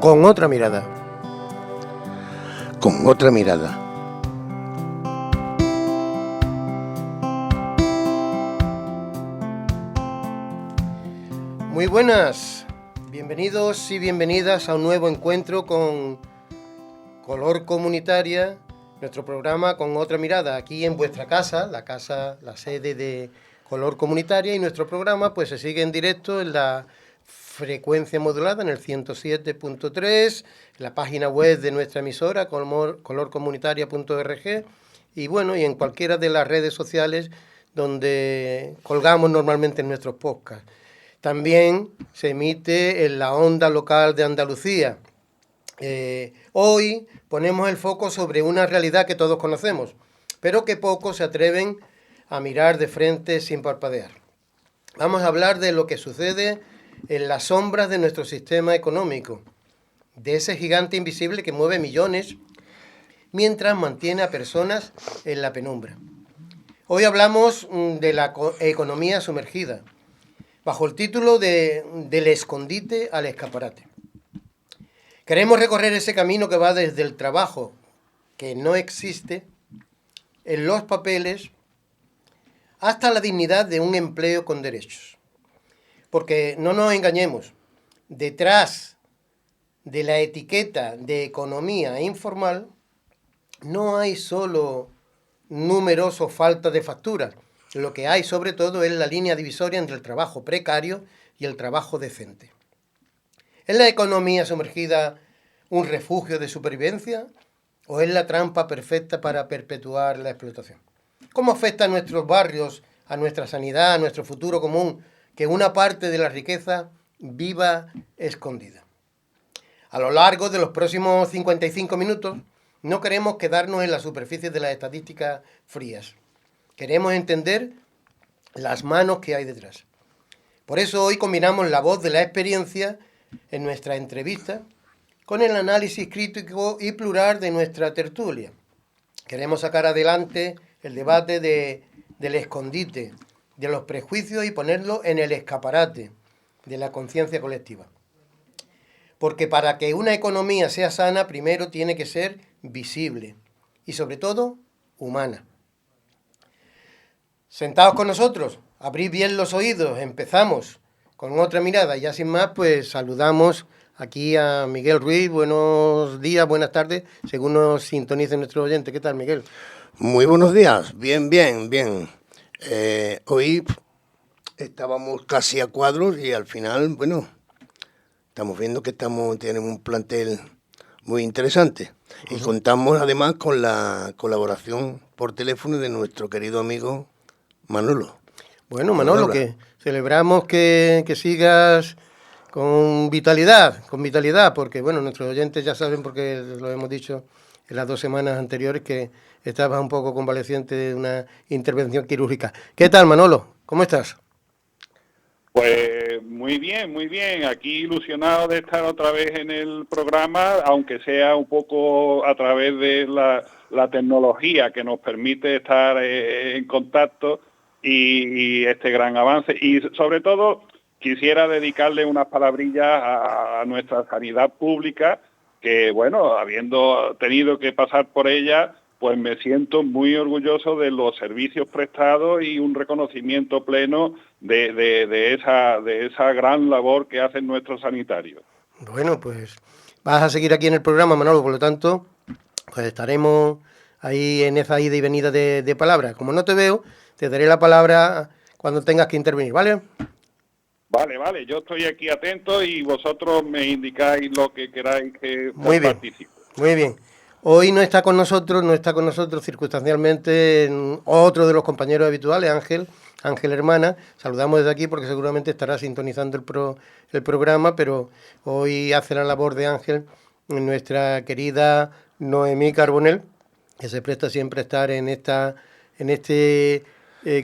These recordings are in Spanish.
Con otra mirada. Con otra mirada. Muy buenas, bienvenidos y bienvenidas a un nuevo encuentro con Color Comunitaria, nuestro programa Con otra mirada, aquí en vuestra casa, la sede de Color Comunitaria, y nuestro programa pues se sigue en directo en la frecuencia modulada en el 107.3, en la página web de nuestra emisora colorcomunitaria.org y bueno, y en cualquiera de las redes sociales donde colgamos normalmente nuestros podcasts. También se emite en la onda local de Andalucía. Hoy ponemos el foco sobre una realidad que todos conocemos, pero que pocos se atreven a mirar de frente sin parpadear. Vamos a hablar de lo que sucede en las sombras de nuestro sistema económico, de ese gigante invisible que mueve millones mientras mantiene a personas en la penumbra. Hoy hablamos de la economía sumergida, bajo el título del escondite al escaparate. Queremos recorrer ese camino que va desde el trabajo, que no existe, en los papeles, hasta la dignidad de un empleo con derechos. Porque no nos engañemos, detrás de la etiqueta de economía informal no hay solo números o falta de facturas. Lo que hay sobre todo es la línea divisoria entre el trabajo precario y el trabajo decente. ¿Es la economía sumergida un refugio de supervivencia o es la trampa perfecta para perpetuar la explotación? ¿Cómo afecta a nuestros barrios, a nuestra sanidad, a nuestro futuro común, que una parte de la riqueza viva escondida? A lo largo de los próximos 55 minutos no queremos quedarnos en la superficie de las estadísticas frías. Queremos entender las manos que hay detrás. Por eso hoy combinamos la voz de la experiencia en nuestra entrevista con el análisis crítico y plural de nuestra tertulia. Queremos sacar adelante el debate del escondite, de los prejuicios y ponerlo en el escaparate de la conciencia colectiva. Porque para que una economía sea sana, primero tiene que ser visible y sobre todo humana. Sentados con nosotros, abrid bien los oídos, empezamos con otra mirada. Ya sin más, pues saludamos aquí a Miguel Ruiz. Buenos días, buenas tardes, según nos sintonice nuestro oyente. ¿Qué tal, Miguel? Muy buenos días, bien. Hoy estábamos casi a cuadros y al final, bueno, estamos viendo que tenemos un plantel muy interesante. Y contamos además con la colaboración por teléfono de nuestro querido amigo Manolo. Bueno, Manolo, que celebramos que sigas con vitalidad, porque bueno, nuestros oyentes ya saben, porque lo hemos dicho en las 2 semanas anteriores, que estabas un poco convaleciente de una intervención quirúrgica. ¿Qué tal, Manolo? ¿Cómo estás? Pues muy bien. Aquí ilusionado de estar otra vez en el programa, aunque sea un poco a través de la tecnología que nos permite estar en contacto y este gran avance. Y sobre todo quisiera dedicarle unas palabrillas a nuestra sanidad pública, que bueno, habiendo tenido que pasar por ella, pues me siento muy orgulloso de los servicios prestados y un reconocimiento pleno de esa gran labor que hacen nuestros sanitarios. Bueno, pues vas a seguir aquí en el programa, Manolo, por lo tanto, pues estaremos ahí en esa ida y venida de palabras. Como no te veo, te daré la palabra cuando tengas que intervenir, ¿vale? Vale, yo estoy aquí atento y vosotros me indicáis lo que queráis que participe. Muy bien. Hoy no está con nosotros circunstancialmente otro de los compañeros habituales, Ángel Hermana. Saludamos desde aquí porque seguramente estará sintonizando el programa, pero hoy hace la labor de Ángel nuestra querida Noemí Carbonell, que se presta siempre a estar en este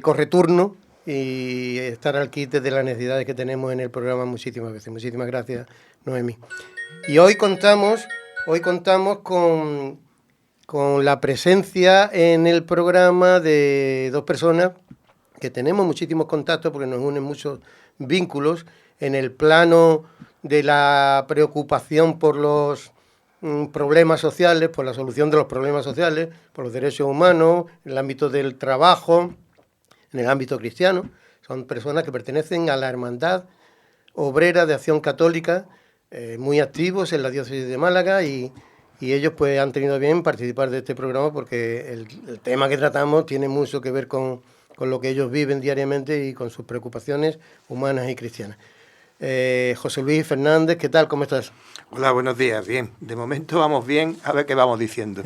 correturno y estar al quite de las necesidades que tenemos en el programa muchísimas veces. Muchísimas gracias, Noemí. Y hoy contamos con la presencia en el programa de 2 personas que tenemos muchísimos contactos porque nos unen muchos vínculos en el plano de la preocupación por los problemas sociales, por la solución de los problemas sociales, por los derechos humanos, en el ámbito del trabajo, en el ámbito cristiano. Son personas que pertenecen a la Hermandad Obrera de Acción Católica, muy activos en la diócesis de Málaga, y ellos pues han tenido bien participar de este programa porque el tema que tratamos tiene mucho que ver con lo que ellos viven diariamente y con sus preocupaciones humanas y cristianas. José Luis Fernández, ¿qué tal? ¿Cómo estás? Hola, buenos días. Bien, de momento vamos bien, a ver qué vamos diciendo.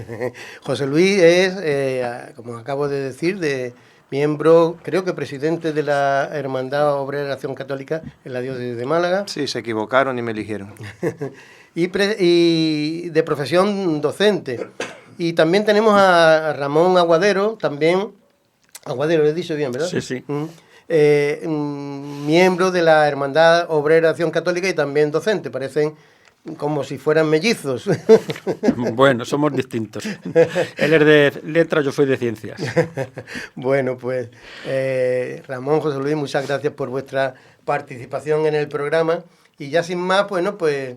José Luis es, como acabo de decir, miembro, creo que presidente de la Hermandad Obrera de Acción Católica en la diócesis de Málaga. Sí, se equivocaron y me eligieron. y de profesión docente. Y también tenemos a Ramón Aguadero, también, Aguadero, lo he dicho bien, ¿verdad? Sí, sí. Miembro de la Hermandad Obrera de Acción Católica y también docente, parecen como si fueran mellizos. Bueno, somos distintos. Él es de letras, yo soy de ciencias. Bueno, pues Ramón, José Luis, muchas gracias por vuestra participación en el programa. Y ya sin más, bueno, pues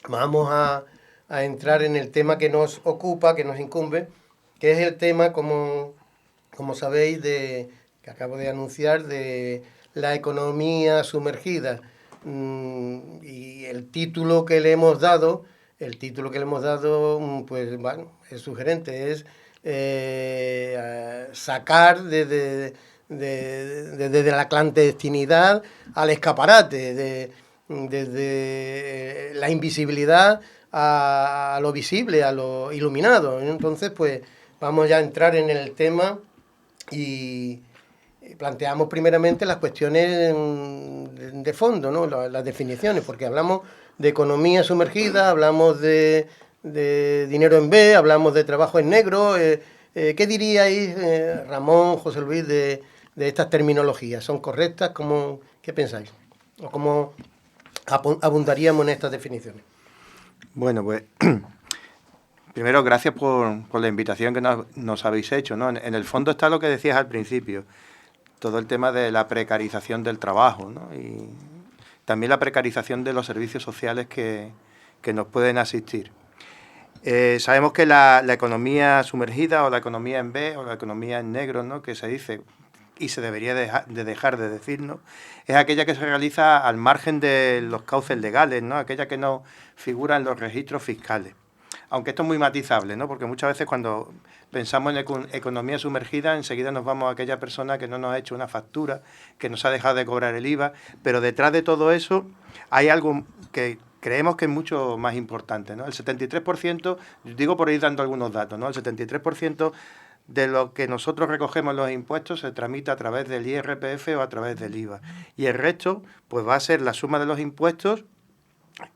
vamos a entrar en el tema que nos ocupa, que nos incumbe, que es el tema, como sabéis, que acabo de anunciar, de la economía sumergida. Y el título que le hemos dado, pues bueno, es sugerente, es sacar desde la clandestinidad al escaparate, desde la invisibilidad a lo visible, a lo iluminado. Entonces, pues vamos ya a entrar en el tema y planteamos primeramente las cuestiones de fondo, ¿no? Las definiciones, porque hablamos de economía sumergida, hablamos de dinero en B, hablamos de trabajo en negro. ¿Qué diríais, Ramón, José Luis, de estas terminologías? ¿Son correctas? ¿Qué pensáis? ¿O cómo abundaríamos en estas definiciones? Bueno, pues primero gracias por la invitación que nos habéis hecho, ¿no? En el fondo está lo que decías al principio, todo el tema de la precarización del trabajo, ¿no? Y también la precarización de los servicios sociales que nos pueden asistir. Sabemos que la economía sumergida o la economía en B o la economía en negro, ¿no?, que se dice y se debería dejar de decir, ¿no?, es aquella que se realiza al margen de los cauces legales, ¿no?, aquella que no figura en los registros fiscales. Aunque esto es muy matizable, ¿no?, porque muchas veces cuando pensamos en economía sumergida, enseguida nos vamos a aquella persona que no nos ha hecho una factura, que nos ha dejado de cobrar el IVA, pero detrás de todo eso hay algo que creemos que es mucho más importante, ¿no? El 73%, digo por ir dando algunos datos, ¿no? El 73% de lo que nosotros recogemos los impuestos se tramita a través del IRPF o a través del IVA. Y el resto, pues va a ser la suma de los impuestos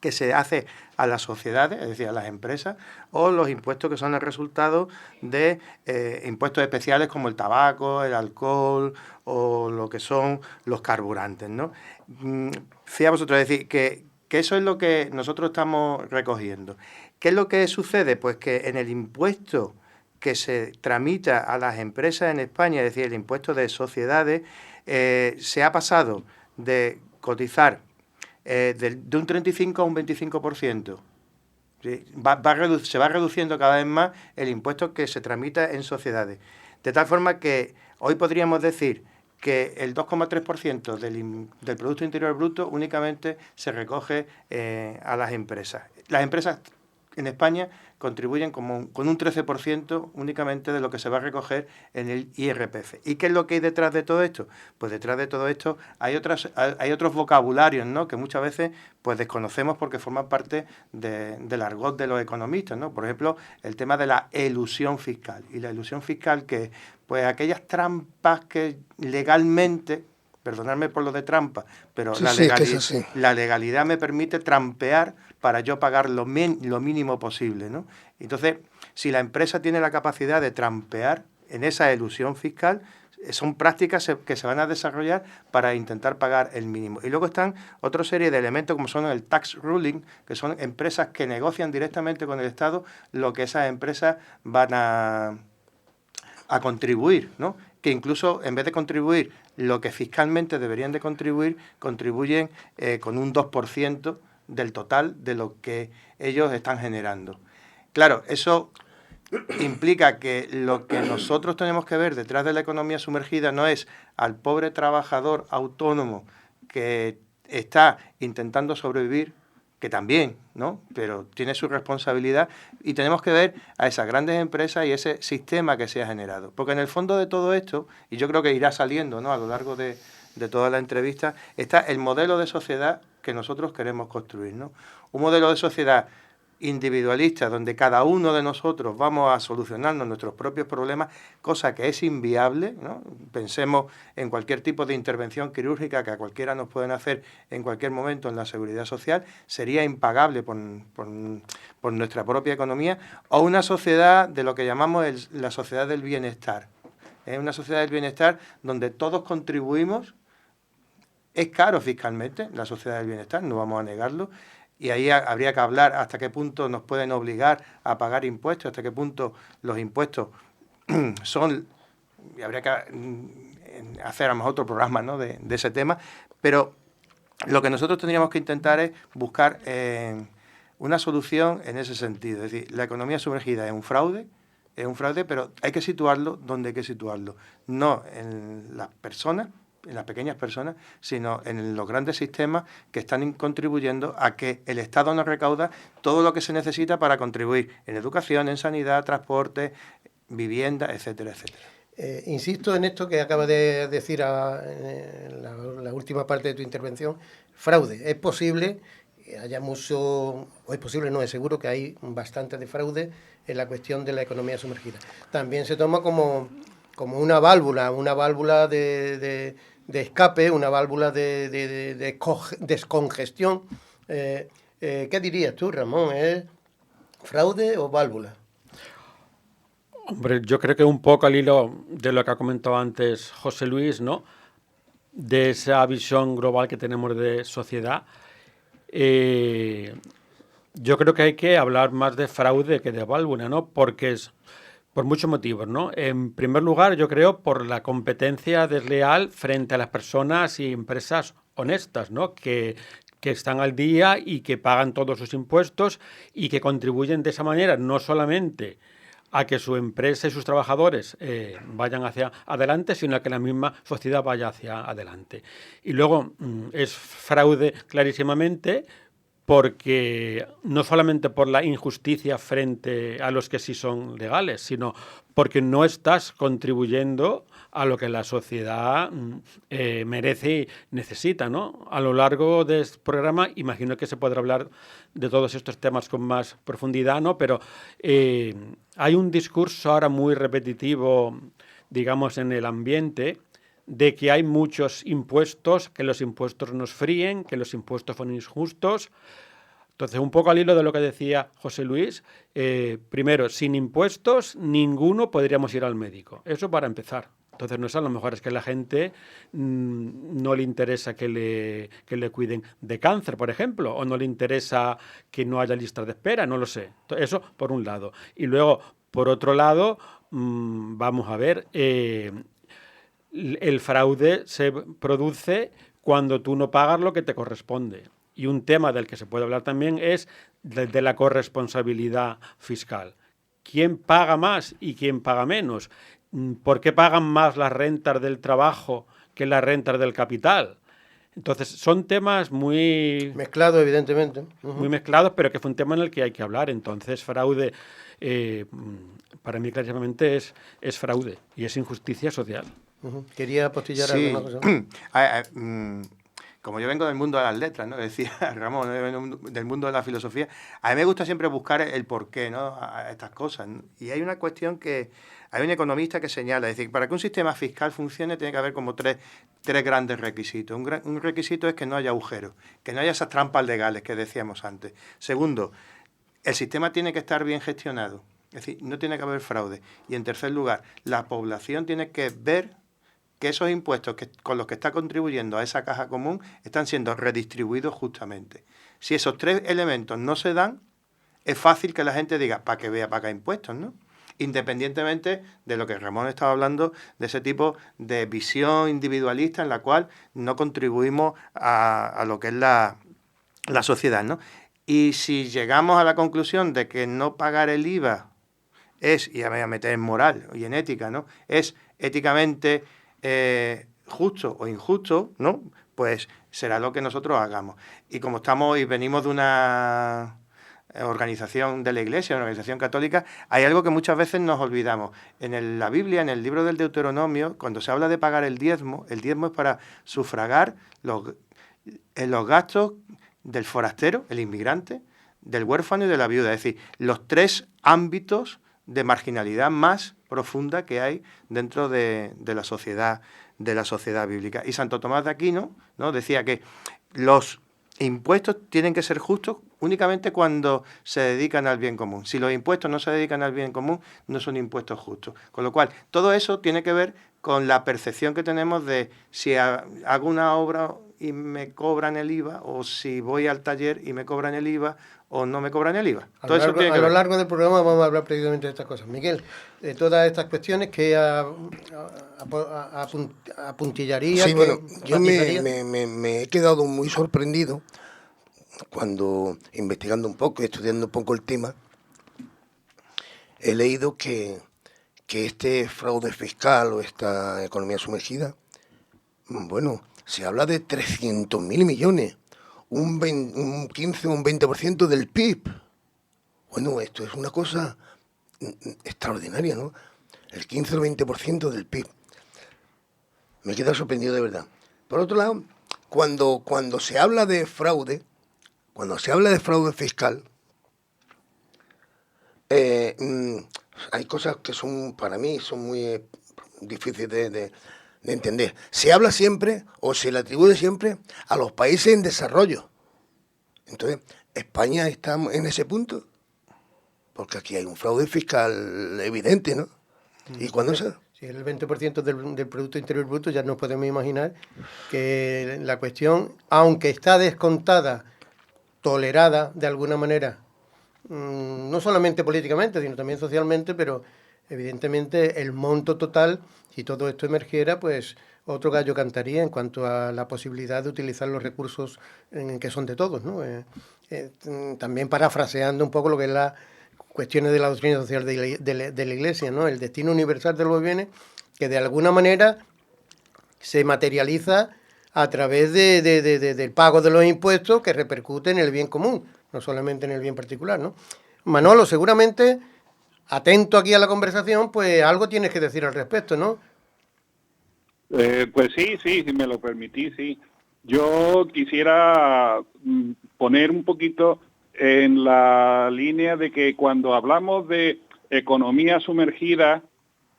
que se hace a las sociedades, es decir, a las empresas, o los impuestos que son el resultado de impuestos especiales como el tabaco, el alcohol o lo que son los carburantes, ¿no? Fíjate vosotros, es decir, que eso es lo que nosotros estamos recogiendo. ¿Qué es lo que sucede? Pues que en el impuesto que se tramita a las empresas en España, es decir, el impuesto de sociedades, se ha pasado de cotizar de un 35 a un 25%. ¿Sí? Se va reduciendo cada vez más el impuesto que se tramita en sociedades. De tal forma que hoy podríamos decir que el 2,3% del Producto Interior Bruto únicamente se recoge a las empresas. Las empresas en España contribuyen con un 13% únicamente de lo que se va a recoger en el IRPF. ¿Y qué es lo que hay detrás de todo esto? Pues detrás de todo esto hay otros vocabularios, ¿no?, que muchas veces pues desconocemos porque forman parte del argot de los economistas, ¿no? Por ejemplo, el tema de la elusión fiscal. Y la elusión fiscal, que pues aquellas trampas que legalmente, perdonadme por lo de trampa, pero Sí, la legalidad me permite trampear para yo pagar lo mínimo posible, ¿no? Entonces, si la empresa tiene la capacidad de trampear en esa elusión fiscal, son prácticas que se van a desarrollar para intentar pagar el mínimo. Y luego están otra serie de elementos como son el tax ruling, que son empresas que negocian directamente con el Estado lo que esas empresas van a contribuir, ¿no? Que incluso en vez de contribuir lo que fiscalmente deberían de contribuir, contribuyen con un 2% del total de lo que ellos están generando. Claro, eso implica que lo que nosotros tenemos que ver detrás de la economía sumergida no es al pobre trabajador autónomo que está intentando sobrevivir, que también, ¿no? Pero tiene su responsabilidad, y tenemos que ver a esas grandes empresas y ese sistema que se ha generado. Porque en el fondo de todo esto, y yo creo que irá saliendo, ¿no?, a lo largo de toda la entrevista, está el modelo de sociedad que nosotros queremos construir, ¿no? Un modelo de sociedad individualista, donde cada uno de nosotros vamos a solucionarnos nuestros propios problemas, cosa que es inviable, ¿no? Pensemos en cualquier tipo de intervención quirúrgica que a cualquiera nos pueden hacer en cualquier momento en la seguridad social, sería impagable por nuestra propia economía, o una sociedad de lo que llamamos la sociedad del bienestar. Es una sociedad del bienestar donde todos contribuimos. Es caro fiscalmente la sociedad del bienestar, no vamos a negarlo, y ahí habría que hablar hasta qué punto nos pueden obligar a pagar impuestos, hasta qué punto los impuestos son, y habría que hacer a lo mejor otro programa, ¿no?, de ese tema, pero lo que nosotros tendríamos que intentar es buscar una solución en ese sentido. Es decir, la economía sumergida es un fraude, pero hay que situarlo donde hay que situarlo, no en las personas, en las pequeñas personas, sino en los grandes sistemas que están contribuyendo a que el Estado nos recauda todo lo que se necesita para contribuir en educación, en sanidad, transporte, vivienda, etcétera, etcétera. Insisto en esto que acaba de decir en la última parte de tu intervención, fraude. Es posible que haya mucho, o es posible, no, es seguro que hay bastante de fraude en la cuestión de la economía sumergida. También se toma como una válvula de escape, una válvula de descongestión. ¿Qué dirías tú, Ramón? ¿Es fraude o válvula? Hombre, yo creo que un poco al hilo de lo que ha comentado antes José Luis, ¿no?, de esa visión global que tenemos de sociedad, yo creo que hay que hablar más de fraude que de válvula, ¿no?, porque es por muchos motivos, ¿no? En primer lugar, yo creo por la competencia desleal frente a las personas y empresas honestas, ¿no?, que están al día y que pagan todos sus impuestos y que contribuyen de esa manera no solamente a que su empresa y sus trabajadores vayan hacia adelante, sino a que la misma sociedad vaya hacia adelante. Y luego es fraude clarísimamente porque no solamente por la injusticia frente a los que sí son legales, sino porque no estás contribuyendo a lo que la sociedad merece y necesita, ¿no? A lo largo de este programa, imagino que se podrá hablar de todos estos temas con más profundidad, ¿no? Pero hay un discurso ahora muy repetitivo, digamos, en el ambiente, de que hay muchos impuestos, que los impuestos nos fríen, que los impuestos son injustos. Entonces, un poco al hilo de lo que decía José Luis, primero, sin impuestos, ninguno podríamos ir al médico. Eso para empezar. Entonces, no es a lo mejor es que a la gente no le interesa que le cuiden de cáncer, por ejemplo, o no le interesa que no haya listas de espera, no lo sé. Eso por un lado. Y luego, por otro lado, vamos a ver, el fraude se produce cuando tú no pagas lo que te corresponde. Y un tema del que se puede hablar también es de la corresponsabilidad fiscal. ¿Quién paga más y quién paga menos? ¿Por qué pagan más las rentas del trabajo que las rentas del capital? Entonces, son temas muy... mezclados, evidentemente. Muy mezclados, pero que fue un tema en el que hay que hablar. Entonces, fraude, para mí clarísimamente es fraude y es injusticia social. ¿Quería apostillar sí. alguna cosa? Como yo vengo del mundo de las letras, ¿no?, decía Ramón, del mundo de la filosofía, a mí me gusta siempre buscar el porqué, ¿no?, a estas cosas, ¿no? Y hay una cuestión que hay un economista que señala, es decir, para que un sistema fiscal funcione tiene que haber como tres grandes requisitos. Un requisito es que no haya agujeros, que no haya esas trampas legales que decíamos antes. Segundo, el sistema tiene que estar bien gestionado, es decir, no tiene que haber fraude. Y en tercer lugar, la población tiene que ver que esos impuestos con los que está contribuyendo a esa caja común están siendo redistribuidos justamente. Si esos tres elementos no se dan, es fácil que la gente diga, para que vea pagar impuestos, ¿no? Independientemente de lo que Ramón estaba hablando, de ese tipo de visión individualista en la cual no contribuimos a lo que es la la sociedad, ¿no? Y si llegamos a la conclusión de que no pagar el IVA es, y ya me voy a meter en moral y en ética, ¿no? Es éticamente justo o injusto, ¿no? Pues será lo que nosotros hagamos. Y como estamos y venimos de una organización de la Iglesia, una organización católica, hay algo que muchas veces nos olvidamos. En la Biblia, en el libro del Deuteronomio, cuando se habla de pagar el diezmo es para sufragar los gastos del forastero, el inmigrante, del huérfano y de la viuda. Es decir, los 3 ámbitos de marginalidad más profunda que hay dentro de la sociedad bíblica. Y Santo Tomás de Aquino, ¿no?, decía que los impuestos tienen que ser justos únicamente cuando se dedican al bien común. Si los impuestos no se dedican al bien común, no son impuestos justos. Con lo cual, todo eso tiene que ver con la percepción que tenemos de si hago una obra y me cobran el IVA, o si voy al taller y me cobran el IVA, o no me cobran el IVA. A lo largo del programa vamos a hablar precisamente de estas cosas. Miguel, de todas estas cuestiones que apuntillaría... Sí, bueno, yo me he quedado muy sorprendido cuando, investigando un poco, estudiando un poco el tema, he leído que este fraude fiscal o esta economía sumergida, bueno, se habla de 300.000 millones, un 15 o un 20% del PIB. Bueno, esto es una cosa extraordinaria, ¿no? El 15 o 20% del PIB. Me he quedado sorprendido de verdad. Por otro lado, cuando se habla de fraude, fiscal, hay cosas que para mí son muy difíciles de entender. Se habla siempre, o se le atribuye siempre, a los países en desarrollo. Entonces, ¿España está en ese punto? Porque aquí hay un fraude fiscal evidente, ¿no? ¿Y cuándo se...? Si es el 20% del Producto Interior Bruto, ya nos podemos imaginar que la cuestión, aunque está descontada, tolerada de alguna manera, no solamente políticamente, sino también socialmente, pero evidentemente el monto total, si todo esto emergiera, pues otro gallo cantaría en cuanto a la posibilidad de utilizar los recursos que son de todos, ¿no? También parafraseando un poco lo que es la cuestiones de la doctrina social de la Iglesia, ¿no? El destino universal de los bienes, que de alguna manera se materializa a través del pago de los impuestos que repercute en el bien común, no solamente en el bien particular, ¿no? Manolo, seguramente, atento aquí a la conversación, pues algo tienes que decir al respecto, ¿no? Pues sí, si me lo permitís, sí. Yo quisiera poner un poquito en la línea de que cuando hablamos de economía sumergida,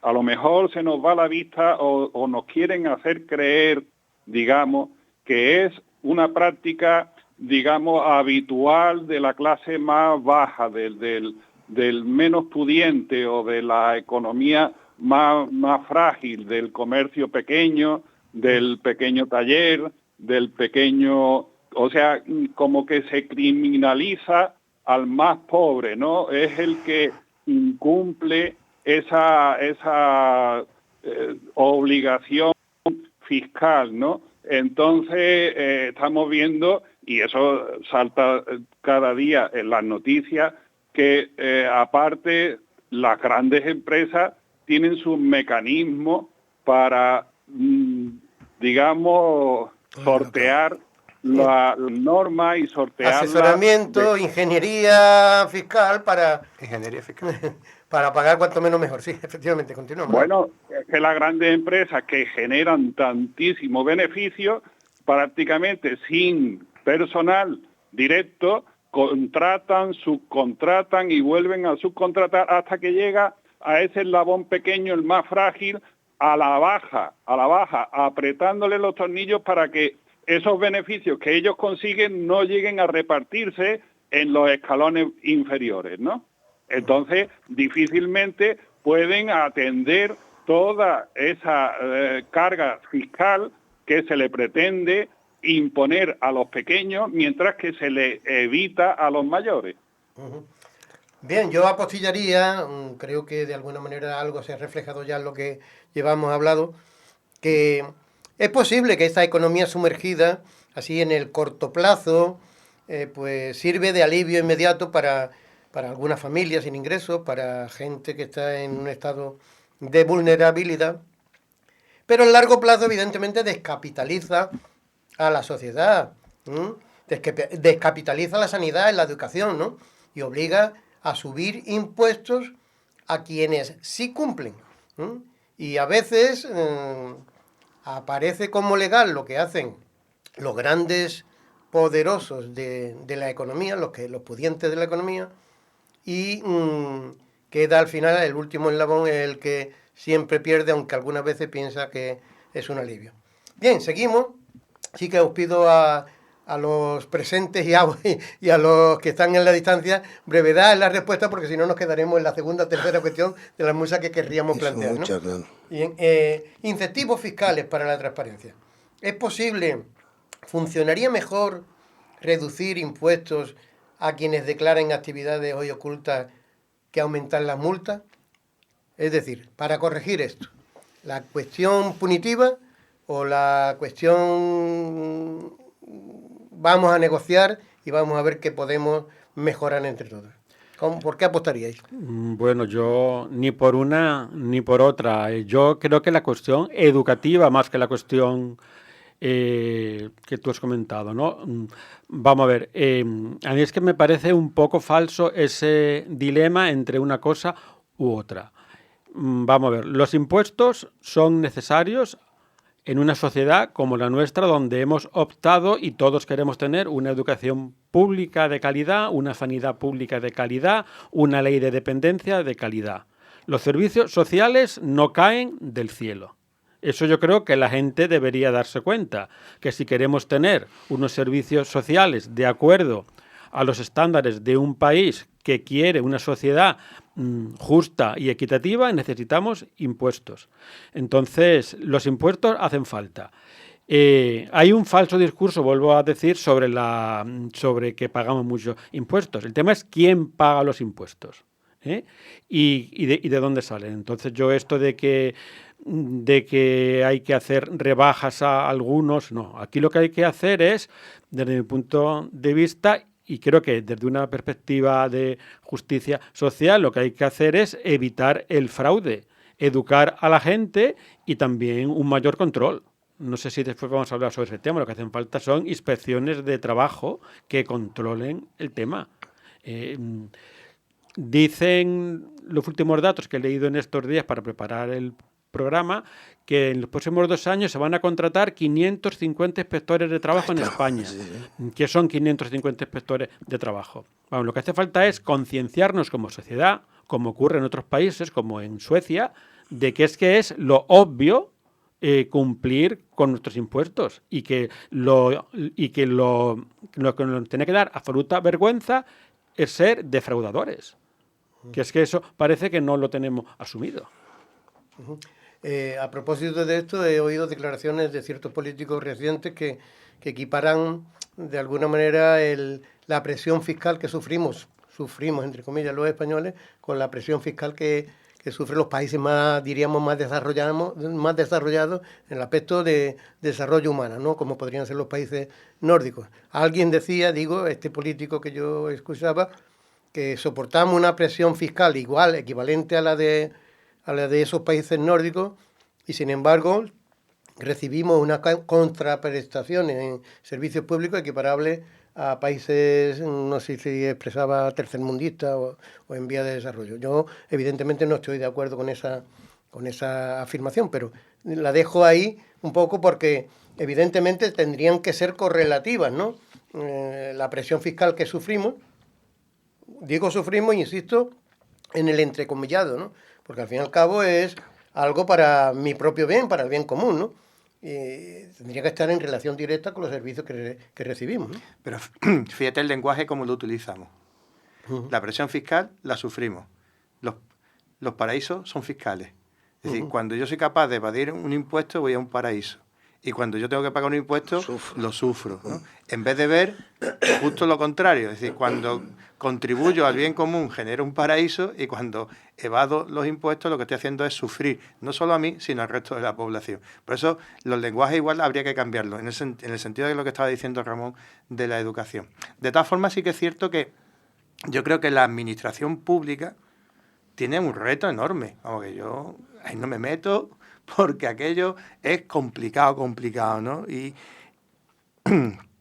a lo mejor se nos va la vista o nos quieren hacer creer, digamos, que es una práctica, digamos, habitual de la clase más baja, del menos pudiente o de la economía más frágil, del comercio pequeño, del pequeño taller, del pequeño... O sea, como que se criminaliza al más pobre, ¿no? Es el que incumple esa obligación fiscal, ¿no? Entonces, estamos viendo, y eso salta cada día en las noticias, que aparte las grandes empresas tienen sus mecanismos para, digamos, sortear la norma y sortear asesoramiento, ingeniería fiscal para pagar cuanto menos mejor. Sí, efectivamente, continuamos. Bueno, es que las grandes empresas que generan tantísimo beneficio, prácticamente sin personal directo, contratan, subcontratan y vuelven a subcontratar hasta que llega a ese eslabón pequeño, el más frágil, a la baja, apretándole los tornillos para que esos beneficios que ellos consiguen no lleguen a repartirse en los escalones inferiores, ¿no? Entonces, difícilmente pueden atender toda esa carga fiscal que se le pretende imponer a los pequeños, mientras que se le evita a los mayores. Bien, yo apostillaría, creo que de alguna manera algo se ha reflejado ya en lo que llevamos hablado, que es posible que esta economía sumergida, así en el corto plazo, pues sirve de alivio inmediato para algunas familias sin ingresos, para gente que está en un estado de vulnerabilidad, pero a largo plazo evidentemente descapitaliza a la sociedad, descapitaliza la sanidad, la educación, ¿no? Y obliga a subir impuestos a quienes sí cumplen. Y a veces aparece como legal lo que hacen los grandes poderosos de la economía, los pudientes de la economía, y queda al final el último eslabón, el que siempre pierde, aunque algunas veces piensa que es un alivio. Bien, seguimos. Así que os pido a los presentes y a los que están en la distancia brevedad en la respuesta, porque si no nos quedaremos en la segunda o tercera cuestión de las musas que querríamos plantear, ¿no? Claro. Bien, incentivos fiscales para la transparencia. ¿Es posible, funcionaría mejor reducir impuestos a quienes declaren actividades hoy ocultas que aumentar las multas? Es decir, para corregir esto, la cuestión punitiva o la cuestión vamos a negociar y vamos a ver qué podemos mejorar entre todos. ¿Por qué apostaríais? Bueno, yo ni por una ni por otra. Yo creo que la cuestión educativa más que la cuestión que tú has comentado, ¿no? Vamos a ver, a mí es que me parece un poco falso ese dilema entre una cosa u otra. Vamos a ver, los impuestos son necesarios en una sociedad como la nuestra, donde hemos optado y todos queremos tener una educación pública de calidad, una sanidad pública de calidad, una ley de dependencia de calidad. Los servicios sociales no caen del cielo. Eso yo creo que la gente debería darse cuenta, que si queremos tener unos servicios sociales de acuerdo a los estándares de un país que quiere una sociedad justa y equitativa, necesitamos impuestos. Entonces, los impuestos hacen falta. Hay un falso discurso, vuelvo a decir, sobre que pagamos muchos impuestos. El tema es quién paga los impuestos, y de dónde salen. Entonces, yo esto de que hay que hacer rebajas a algunos, no. Aquí lo que hay que hacer es, desde mi punto de vista, y creo que desde una perspectiva de justicia social, lo que hay que hacer es evitar el fraude, educar a la gente y también un mayor control. No sé si después vamos a hablar sobre ese tema. Lo que hacen falta son inspecciones de trabajo que controlen el tema. Dicen los últimos datos que he leído en estos días para preparar el programa, que en los próximos 2 años se van a contratar 550 inspectores de trabajo en España. ¿Qué son 550 inspectores de trabajo? Bueno, lo que hace falta es concienciarnos como sociedad, como ocurre en otros países, como en Suecia, de que es lo obvio cumplir con nuestros impuestos y que lo que nos tiene que dar absoluta vergüenza es ser defraudadores. Que es que eso parece que no lo tenemos asumido. A propósito de esto, he oído declaraciones de ciertos políticos recientes que equiparan de alguna manera la presión fiscal que sufrimos entre comillas los españoles, con la presión fiscal que sufren los países más, diríamos, más desarrollados en el aspecto de desarrollo humano, ¿no? Como podrían ser los países nórdicos. Alguien decía, este político que yo escuchaba, que soportamos una presión fiscal equivalente a la de esos países nórdicos, y sin embargo recibimos unas contraprestaciones en servicios públicos equiparables a países, no sé si expresaba tercermundistas o en vía de desarrollo. Yo evidentemente no estoy de acuerdo con esa afirmación, pero la dejo ahí un poco porque evidentemente tendrían que ser correlativas, ¿no? La presión fiscal que sufrimos, insisto, en el entrecomillado, ¿no? Porque al fin y al cabo es algo para mi propio bien, para el bien común, ¿no? Tendría que estar en relación directa con los servicios que recibimos, ¿no? Pero fíjate el lenguaje como lo utilizamos. La presión fiscal la sufrimos. Los paraísos son fiscales. Es decir, cuando yo soy capaz de evadir un impuesto, voy a un paraíso. Y cuando yo tengo que pagar un impuesto, lo sufro, ¿no? En vez de ver justo lo contrario. Es decir, cuando contribuyo al bien común, genero un paraíso, y cuando evado los impuestos lo que estoy haciendo es sufrir, no solo a mí, sino al resto de la población. Por eso los lenguajes igual habría que cambiarlos, en el sentido de lo que estaba diciendo Ramón de la educación. De todas formas, sí que es cierto que yo creo que la administración pública tiene un reto enorme. Vamos, que yo ahí no me meto porque aquello es complicado, ¿no? Y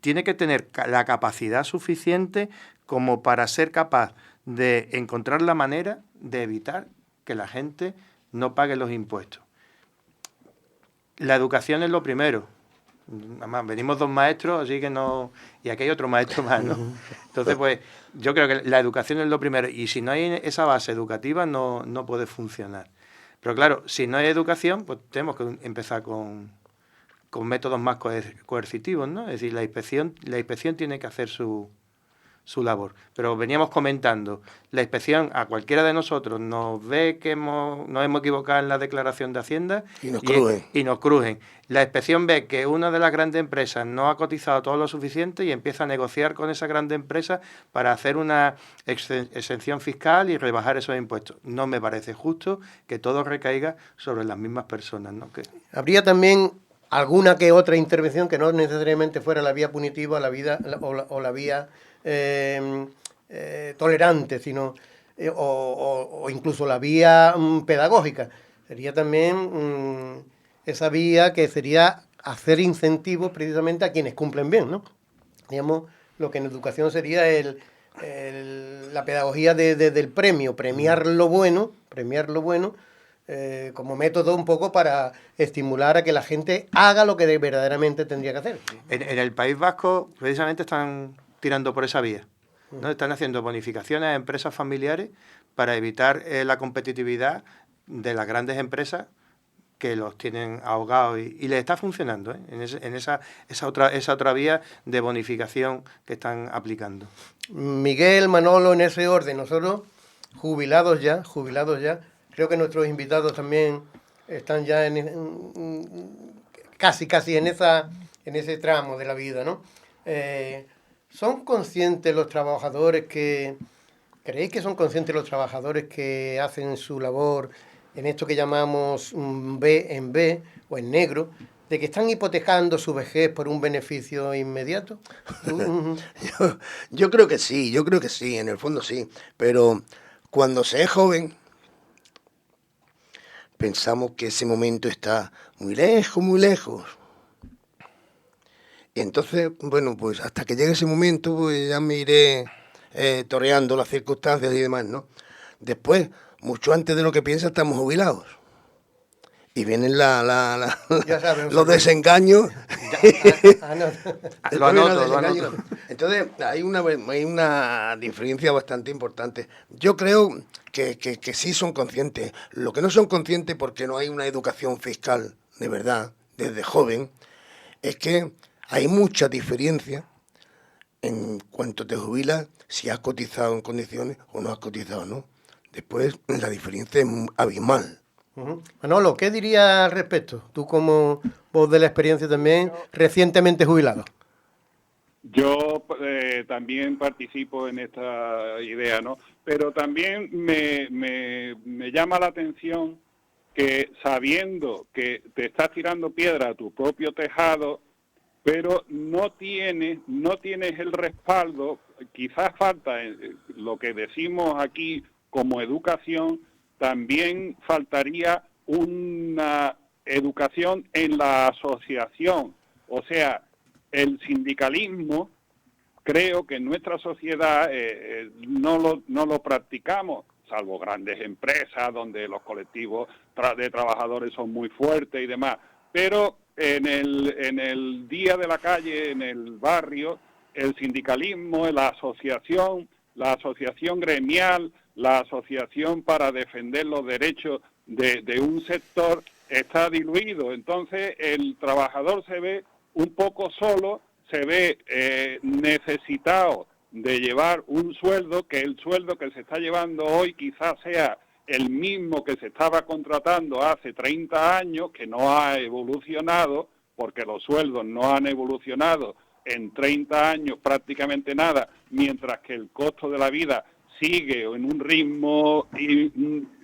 tiene que tener la capacidad suficiente como para ser capaz de encontrar la manera de evitar que la gente no pague los impuestos. La educación es lo primero. Además, venimos 2 maestros, así que no... Y aquí hay otro maestro más, ¿no? Entonces, pues, yo creo que la educación es lo primero. Y si no hay esa base educativa, no puede funcionar. Pero claro, si no hay educación, pues tenemos que empezar con métodos más coercitivos, ¿no? Es decir, la inspección tiene que hacer su labor. Pero veníamos comentando, la inspección a cualquiera de nosotros nos ve que nos hemos equivocado en la declaración de Hacienda y nos crujen. La inspección ve que una de las grandes empresas no ha cotizado todo lo suficiente y empieza a negociar con esa grande empresa para hacer una exención fiscal y rebajar esos impuestos. No me parece justo que todo recaiga sobre las mismas personas, ¿no? Habría también alguna que otra intervención que no necesariamente fuera la vía punitiva o la vía tolerante, sino o incluso la vía pedagógica. Sería también esa vía que sería hacer incentivos precisamente a quienes cumplen bien, ¿no? Digamos, lo que en educación sería la pedagogía del premio, premiar lo bueno, como método un poco para estimular a que la gente haga lo que verdaderamente tendría que hacer. En el País Vasco precisamente están tirando por esa vía, ¿no? Están haciendo bonificaciones a empresas familiares para evitar la competitividad de las grandes empresas que los tienen ahogados y les está funcionando, ¿eh? En esa otra vía de bonificación que están aplicando. Miguel, Manolo, en ese orden, nosotros jubilados ya, creo que nuestros invitados también están ya casi en ese tramo de la vida, ¿no? ¿Son conscientes los trabajadores creéis que son conscientes los trabajadores que hacen su labor en esto que llamamos B en B o en negro, de que están hipotecando su vejez por un beneficio inmediato? Yo creo que sí, en el fondo sí, pero cuando se es joven pensamos que ese momento está muy lejos. Y entonces, bueno, pues hasta que llegue ese momento, pues ya me iré toreando las circunstancias y demás, ¿no? Después, mucho antes de lo que piensa, estamos jubilados. Y vienen los desengaños. Lo anoto. Entonces, hay una diferencia bastante importante. Yo creo que sí son conscientes. Lo que no son conscientes, porque no hay una educación fiscal de verdad, desde joven, es que hay mucha diferencia en cuanto te jubilas, si has cotizado en condiciones o no has cotizado, ¿no? Después, la diferencia es abismal. Manolo, ¿qué dirías al respecto? Tú como voz de la experiencia también, recientemente jubilado. Yo también participo en esta idea, ¿no? Pero también me llama la atención que sabiendo que te estás tirando piedra a tu propio tejado, pero no tienes el respaldo, quizás falta lo que decimos aquí como educación, también faltaría una educación en la asociación. O sea, el sindicalismo, creo que en nuestra sociedad no lo practicamos, salvo grandes empresas donde los colectivos de trabajadores son muy fuertes y demás. Pero en el día de la calle, en el barrio, el sindicalismo, la asociación gremial, la asociación para defender los derechos de un sector está diluido. Entonces el trabajador se ve un poco solo, se ve necesitado de llevar un sueldo, que el sueldo que se está llevando hoy quizás sea el mismo que se estaba contratando hace 30 años, que no ha evolucionado, porque los sueldos no han evolucionado en 30 años prácticamente nada, mientras que el costo de la vida sigue en un ritmo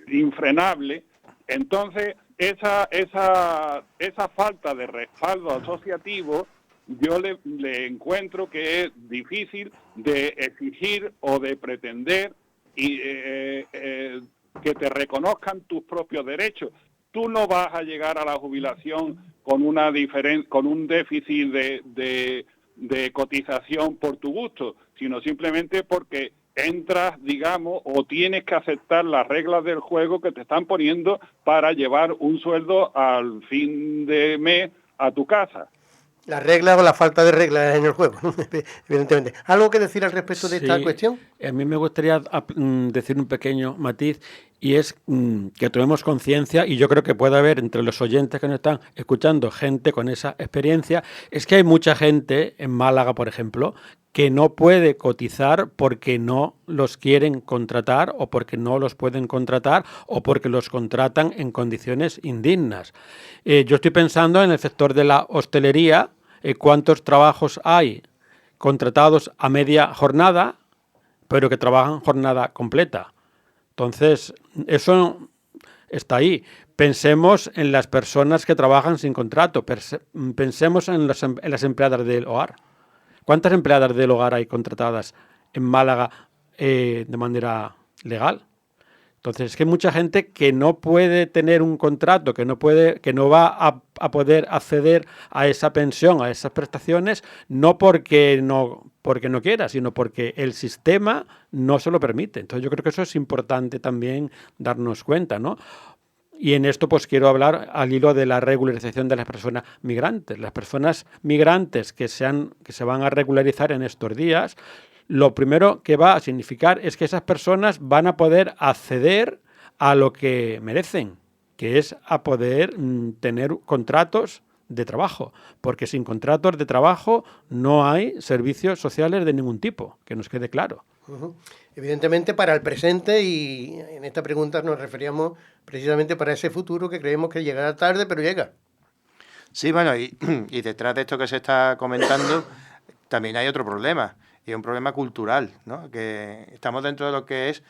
infrenable. Entonces, esa falta de respaldo asociativo yo le encuentro que es difícil de exigir o de pretender que te reconozcan tus propios derechos. Tú no vas a llegar a la jubilación con un déficit de cotización por tu gusto, sino simplemente porque entras, digamos, o tienes que aceptar las reglas del juego que te están poniendo para llevar un sueldo al fin de mes a tu casa. Las reglas o la falta de reglas en el juego, evidentemente. ¿Algo que decir al respecto de esta cuestión? A mí me gustaría decir un pequeño matiz, y es que tomemos conciencia, y yo creo que puede haber entre los oyentes que nos están escuchando gente con esa experiencia, es que hay mucha gente en Málaga, por ejemplo, que no puede cotizar porque no los quieren contratar o porque no los pueden contratar o porque los contratan en condiciones indignas. Yo estoy pensando en el sector de la hostelería, cuántos trabajos hay contratados a media jornada, pero que trabajan jornada completa. Entonces, eso está ahí. Pensemos en las personas que trabajan sin contrato, pensemos en las empleadas del hogar. ¿Cuántas empleadas del hogar hay contratadas en Málaga de manera legal? Entonces, es que hay mucha gente que no puede tener un contrato, que no va a poder acceder a esa pensión, a esas prestaciones, no porque no quiera, sino porque el sistema no se lo permite. Entonces, yo creo que eso es importante también darnos cuenta, ¿no? Y en esto pues quiero hablar al hilo de la regularización de las personas migrantes. Las personas migrantes que se van a regularizar en estos días, lo primero que va a significar es que esas personas van a poder acceder a lo que merecen, que es a poder tener contratos de trabajo, porque sin contratos de trabajo no hay servicios sociales de ningún tipo, que nos quede claro. Uh-huh. Evidentemente para el presente, y en esta pregunta nos referíamos precisamente para ese futuro que creemos que llegará tarde, pero llega. Sí, bueno, y detrás de esto que se está comentando también hay otro problema, y es un problema cultural, ¿no? Que estamos dentro de lo que es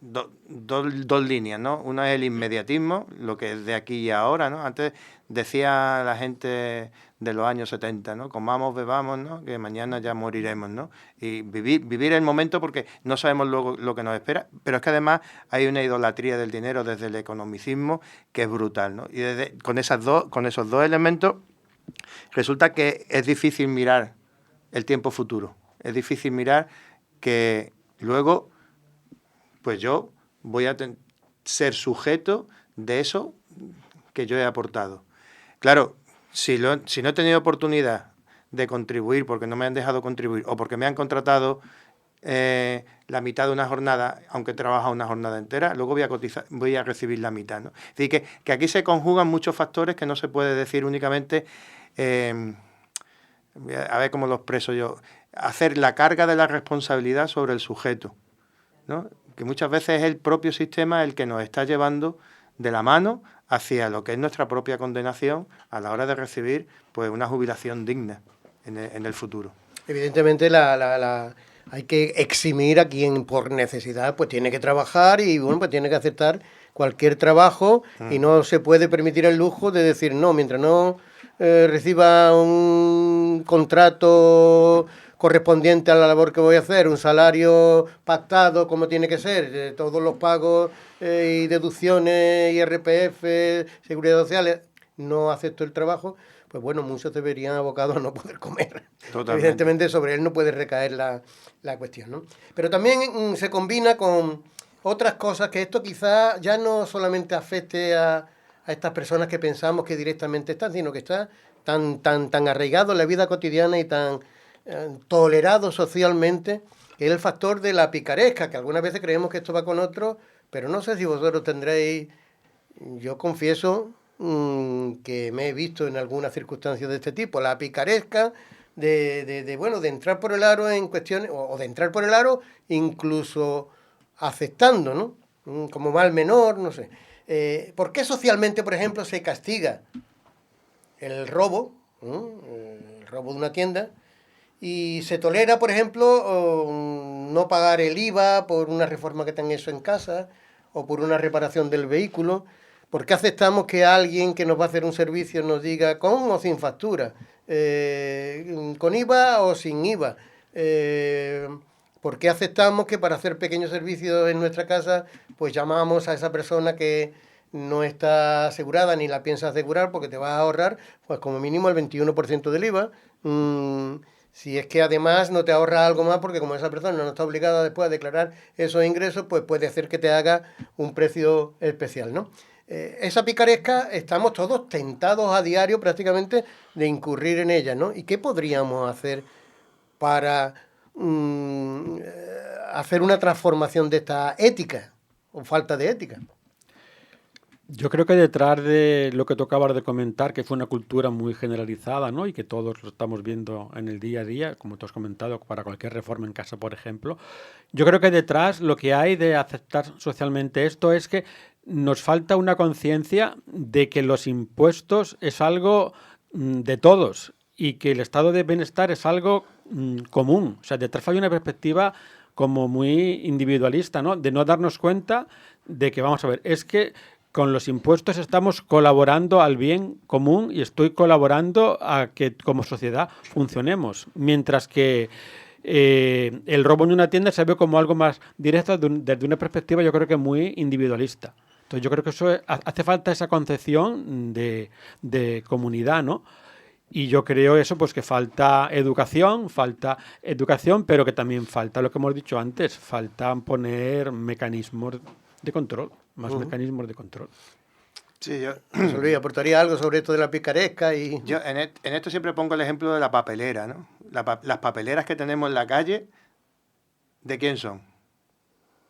dos líneas, ¿no? Una es el inmediatismo, lo que es de aquí y ahora, ¿no? Antes decía la gente de los años 70, ¿no? Comamos, bebamos, ¿no? Que mañana ya moriremos, ¿no? Y vivir el momento porque no sabemos luego lo que nos espera, pero es que además hay una idolatría del dinero desde el economicismo que es brutal, ¿no? Y con esos dos elementos resulta que es difícil mirar el tiempo futuro, es difícil mirar que luego pues yo voy a ser sujeto de eso que yo he aportado. Claro, si no he tenido oportunidad de contribuir porque no me han dejado contribuir o porque me han contratado la mitad de una jornada, aunque he trabajado una jornada entera, luego voy a recibir la mitad, ¿no? Es decir, que aquí se conjugan muchos factores que no se puede decir únicamente, a ver cómo lo expreso yo, hacer la carga de la responsabilidad sobre el sujeto, ¿no? Que muchas veces es el propio sistema el que nos está llevando de la mano hacia lo que es nuestra propia condenación a la hora de recibir pues una jubilación digna en el futuro. Evidentemente hay que eximir a quien por necesidad pues tiene que trabajar y bueno, pues tiene que aceptar cualquier trabajo y no se puede permitir el lujo de decir no, mientras no reciba un contrato correspondiente a la labor que voy a hacer, un salario pactado como tiene que ser, todos los pagos y deducciones, IRPF, seguridad social, no acepto el trabajo, pues bueno, muchos deberían abocados a no poder comer. Totalmente. Evidentemente sobre él no puede recaer la cuestión, ¿no? Pero también se combina con otras cosas que esto quizás ya no solamente afecte a estas personas que pensamos que directamente están, sino que está tan arraigado en la vida cotidiana y tan tolerado socialmente, que es el factor de la picaresca, que algunas veces creemos que esto va con otro, pero no sé si vosotros tendréis, yo confieso que me he visto en algunas circunstancias de este tipo, la picaresca de entrar por el aro en cuestiones, o de entrar por el aro incluso aceptando, ¿no? Como mal menor, no sé. ¿Por qué socialmente, por ejemplo, se castiga el robo, el robo de una tienda, y se tolera, por ejemplo, no pagar el IVA por una reforma que tengan eso en casa o por una reparación del vehículo. ¿Por qué aceptamos que alguien que nos va a hacer un servicio nos diga con o sin factura? ¿Con IVA o sin IVA? ¿Por qué aceptamos que para hacer pequeños servicios en nuestra casa, pues llamamos a esa persona que no está asegurada ni la piensa asegurar porque te va a ahorrar, pues como mínimo el 21% del IVA? Si es que además no te ahorra algo más, porque como esa persona no está obligada después a declarar esos ingresos, pues puede hacer que te haga un precio especial, ¿no? Esa picaresca estamos todos tentados a diario prácticamente de incurrir en ella, ¿no? ¿Y qué podríamos hacer para hacer una transformación de esta ética o falta de ética? Yo creo que detrás de lo que tú acabas de comentar, que fue una cultura muy generalizada, ¿no? Y que todos lo estamos viendo en el día a día, como tú has comentado, para cualquier reforma en casa, por ejemplo, yo creo que detrás lo que hay de aceptar socialmente esto es que nos falta una conciencia de que los impuestos es algo de todos y que el estado de bienestar es algo común. O sea, detrás hay una perspectiva como muy individualista, ¿no? De no darnos cuenta de que, vamos a ver, es que con los impuestos estamos colaborando al bien común y estoy colaborando a que como sociedad funcionemos. Mientras que el robo en una tienda se ve como algo más directo desde una perspectiva, yo creo que muy individualista. Entonces yo creo que eso hace falta esa concepción de comunidad, ¿no? Y yo creo eso, pues que falta educación, pero que también falta lo que hemos dicho antes, falta poner mecanismos de control, más mecanismos de control. Sí, yo José Luis, ¿aportaría algo sobre esto de la picaresca? yo en esto siempre pongo el ejemplo de la papelera, ¿no? Las papeleras que tenemos en la calle, ¿de quién son?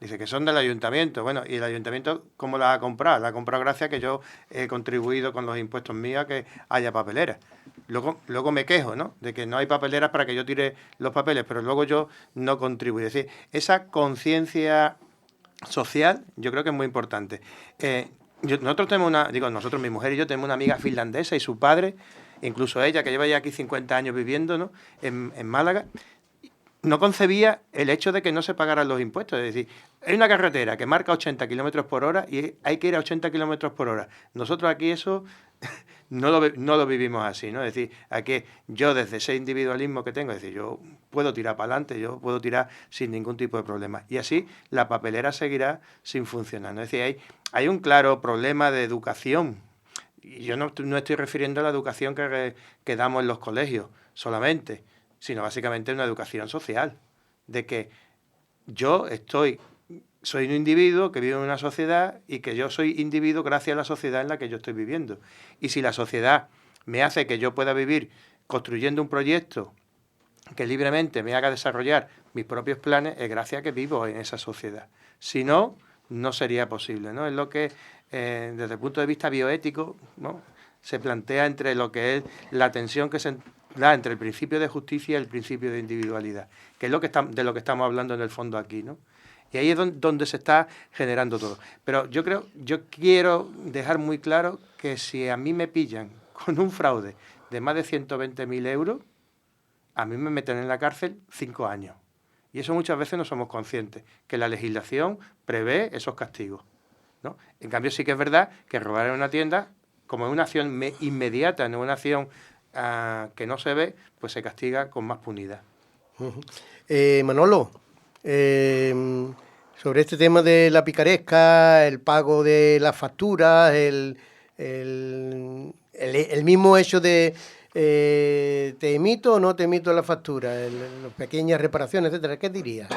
Dice que son del ayuntamiento. Bueno, ¿y el ayuntamiento cómo la ha comprado? La ha comprado gracias a que yo he contribuido con los impuestos míos a que haya papeleras. Luego me quejo, ¿no? De que no hay papeleras para que yo tire los papeles, pero luego yo no contribuyo. Es decir, esa conciencia social yo creo que es muy importante. Nosotros tenemos nosotros, mi mujer y yo, tenemos una amiga finlandesa y su padre, incluso ella, que lleva ya aquí 50 años viviendo, ¿no? en Málaga, no concebía el hecho de que no se pagaran los impuestos. Es decir, hay una carretera que marca 80 kilómetros por hora y hay que ir a 80 kilómetros por hora. Nosotros aquí eso no lo vivimos así, ¿no? Es decir, aquí yo desde ese individualismo que tengo, es decir, yo puedo tirar para adelante, yo puedo tirar sin ningún tipo de problema. Y así la papelera seguirá sin funcionar, ¿no? Es decir, hay un claro problema de educación. Y yo no estoy refiriendo a la educación que damos en los colegios solamente, sino básicamente una educación social, de que yo soy un individuo que vive en una sociedad y que yo soy individuo gracias a la sociedad en la que yo estoy viviendo. Y si la sociedad me hace que yo pueda vivir construyendo un proyecto que libremente me haga desarrollar mis propios planes, es gracias a que vivo en esa sociedad. Si no, no sería posible, ¿no? Es lo que, desde el punto de vista bioético, ¿no? Se plantea entre lo que es la tensión que se da entre el principio de justicia y el principio de individualidad, que es de lo que estamos hablando en el fondo aquí, ¿no? Y ahí es donde se está generando todo. Pero yo quiero dejar muy claro que si a mí me pillan con un fraude de más de 120.000 euros, a mí me meten en la cárcel 5 años. Y eso muchas veces no somos conscientes, que la legislación prevé esos castigos, ¿no? En cambio sí que es verdad que robar en una tienda, como es una acción inmediata, no es una acción que no se ve, pues se castiga con más punidad. Manolo, sobre este tema de la picaresca, el pago de las facturas, el mismo hecho de te emito o no te emito la factura, las pequeñas reparaciones, etcétera, ¿qué dirías?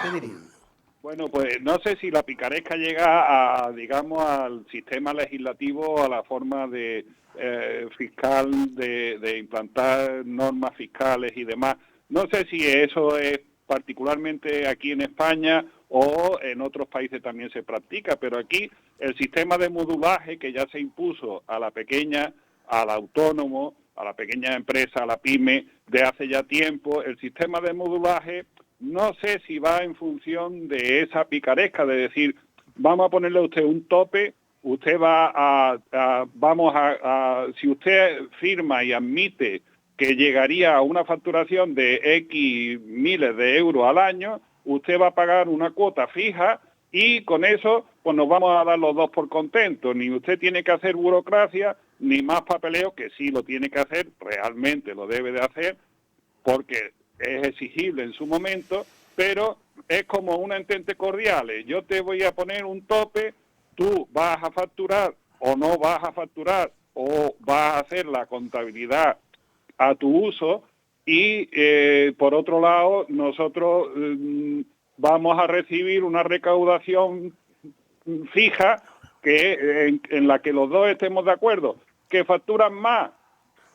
Bueno, pues no sé si la picaresca llega al sistema legislativo, a la forma de fiscal de implantar normas fiscales y demás. No sé si eso es particularmente aquí en España o en otros países también se practica, pero aquí el sistema de modulaje que ya se impuso a la pequeña, al autónomo, a la pequeña empresa, a la pyme, de hace ya tiempo, el sistema de modulaje no sé si va en función de esa picaresca, de decir, vamos a ponerle a usted un tope, usted va si usted firma y admite que llegaría a una facturación de X miles de euros al año, usted va a pagar una cuota fija y con eso pues nos vamos a dar los dos por contentos. Ni usted tiene que hacer burocracia, ni más papeleo, que sí lo tiene que hacer, realmente lo debe de hacer, porque es exigible en su momento, pero es como un entente cordial. Yo te voy a poner un tope, tú vas a facturar o no vas a facturar, o vas a hacer la contabilidad a tu uso, y por otro lado nosotros vamos a recibir una recaudación fija que en la que los dos estemos de acuerdo. ¿Que facturan más?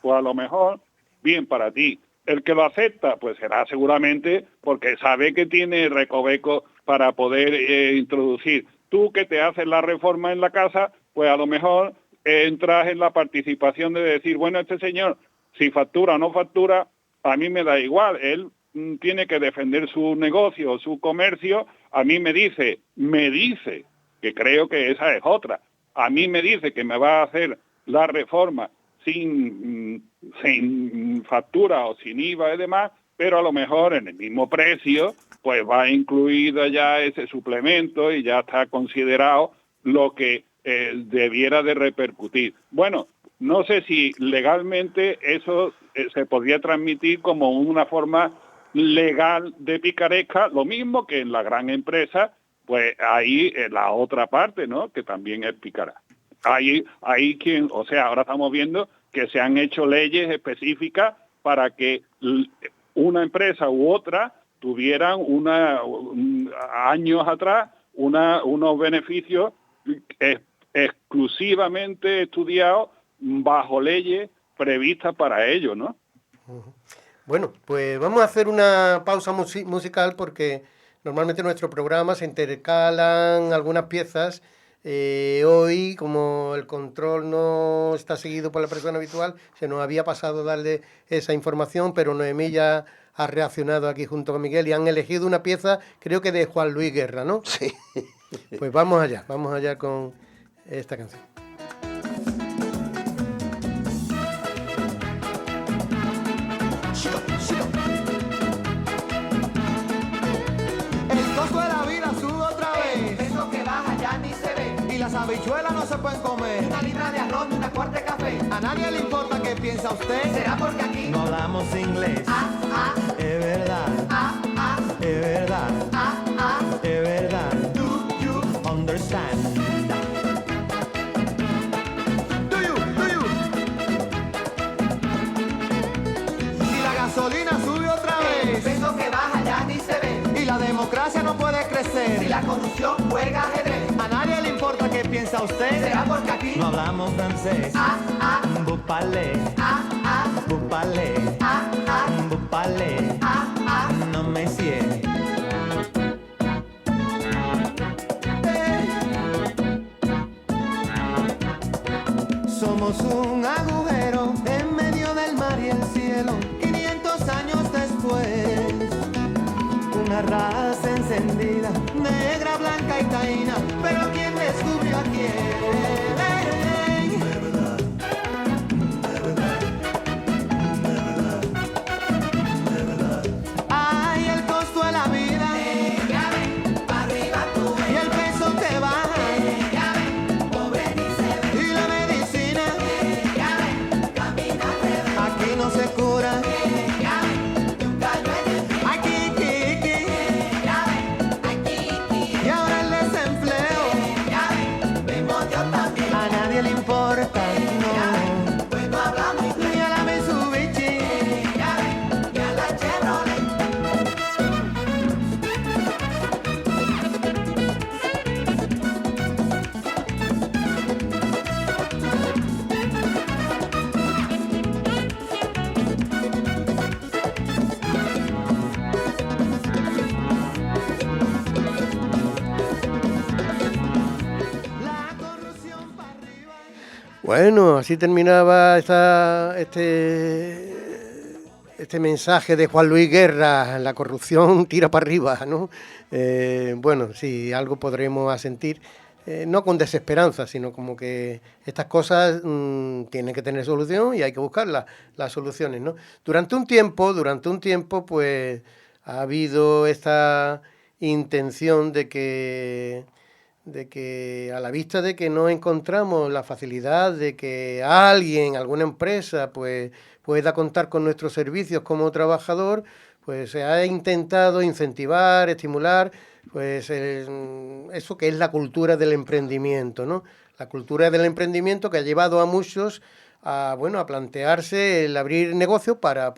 Pues a lo mejor bien para ti. El que lo acepta, pues será seguramente porque sabe que tiene recoveco para poder introducir. Tú que te haces la reforma en la casa, pues a lo mejor entras en la participación de decir, bueno, este señor, si factura o no factura, a mí me da igual. Él tiene que defender su negocio, su comercio. A mí me dice, que creo que esa es otra, a mí me dice que me va a hacer la reforma sin factura o sin IVA y demás, pero a lo mejor en el mismo precio pues va incluido ya ese suplemento y ya está considerado lo que debiera de repercutir. Bueno, no sé si legalmente eso se podría transmitir como una forma legal de picaresca, lo mismo que en la gran empresa, pues ahí la otra parte, ¿no?, que también es picará. Ahí quien, o sea, ahora estamos viendo que se han hecho leyes específicas para que una empresa u otra tuvieran años atrás unos beneficios exclusivamente estudiados bajo leyes previstas para ello, ¿no? Bueno, pues vamos a hacer una pausa musical porque normalmente en nuestro programa se intercalan algunas piezas. Hoy, como el control no está seguido por la persona habitual, se nos había pasado darle esa información, pero Noemí ya ha reaccionado aquí junto con Miguel y han elegido una pieza, creo que de Juan Luis Guerra, ¿no? Sí. Pues vamos allá con esta canción. El costo de la vida sube otra vez. Eso que baja ya ni se ve. Y las habichuelas no se pueden comer. Una libra de arroz y una cuarta de café. A nadie le importa qué piensa usted. ¿Será porque aquí? No hablamos inglés. Es verdad. Es verdad. Es verdad. Do you Understand. Do you? Y la gasolina sube otra vez. Eso que baja ya ni se ve. Y la democracia no puede crecer. Si la corrupción juega ajedrez. A nadie le importa qué piensa usted. ¿Será porque aquí? No hablamos francés. Vous parlez. Vous parlez. Vous parlez. No me sigue. Somos un agujero en medio del mar y el cielo. 500 años después, una raza encendida, negra, blanca y taína. Pero ¿quién descubrió a quién? Ay, el costo de la vida. Ya ven, para arriba tú ves. Y el peso que baja. Ya ven, pobre ni se ve. Y la medicina. Ya ven, camina al revés. Aquí no se cura. Ya ven, de un gallo en el pie. Aquí. Ya ven, aquí. Y ahora el desempleo. Ya ven, vemos Dios también. A nadie le importa, no. Pues no hablamos inglés. Ni a la Mitsubishi. Ya ven, ni a la Chevrolet. La corrupción para arriba. Bueno, así terminaba este mensaje de Juan Luis Guerra, la corrupción tira para arriba, ¿no? Bueno, sí, algo podremos asentir. no con desesperanza, sino como que estas cosas tienen que tener solución y hay que buscar las soluciones, ¿no? Durante un tiempo, pues ha habido esta intención de que a la vista de que no encontramos la facilidad de que alguien, alguna empresa, pues pueda contar con nuestros servicios como trabajador, pues se ha intentado incentivar, estimular, pues eso que es la cultura del emprendimiento, ¿no? La cultura del emprendimiento que ha llevado a muchos a plantearse el abrir negocios para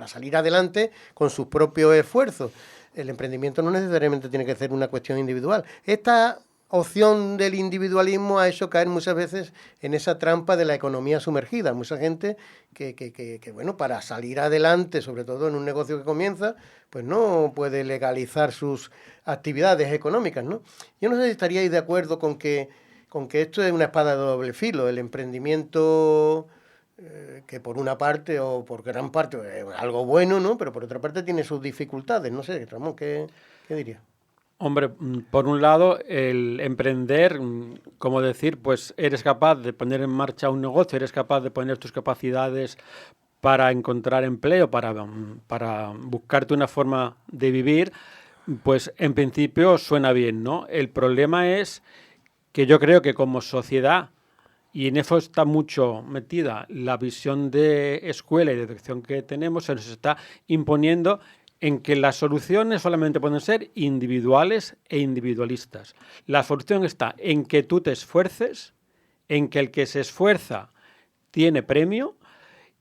salir adelante con sus propios esfuerzos. El emprendimiento no necesariamente tiene que ser una cuestión individual. Esta opción del individualismo ha hecho caer muchas veces en esa trampa de la economía sumergida. Mucha gente que para salir adelante, sobre todo en un negocio que comienza, pues no puede legalizar sus actividades económicas, ¿no? Yo no sé si estaríais de acuerdo con que esto es una espada de doble filo. El emprendimiento, que por una parte o por gran parte es algo bueno, ¿no? Pero por otra parte tiene sus dificultades. No sé, Ramón, ¿qué dirías? Hombre, por un lado, el emprender, como decir, pues eres capaz de poner en marcha un negocio, eres capaz de poner tus capacidades para encontrar empleo, para buscarte una forma de vivir, pues en principio suena bien, ¿no? El problema es que yo creo que como sociedad, y en eso está mucho metida la visión de escuela y de educación que tenemos, se nos está imponiendo en que las soluciones solamente pueden ser individuales e individualistas. La solución está en que tú te esfuerces, en que el que se esfuerza tiene premio,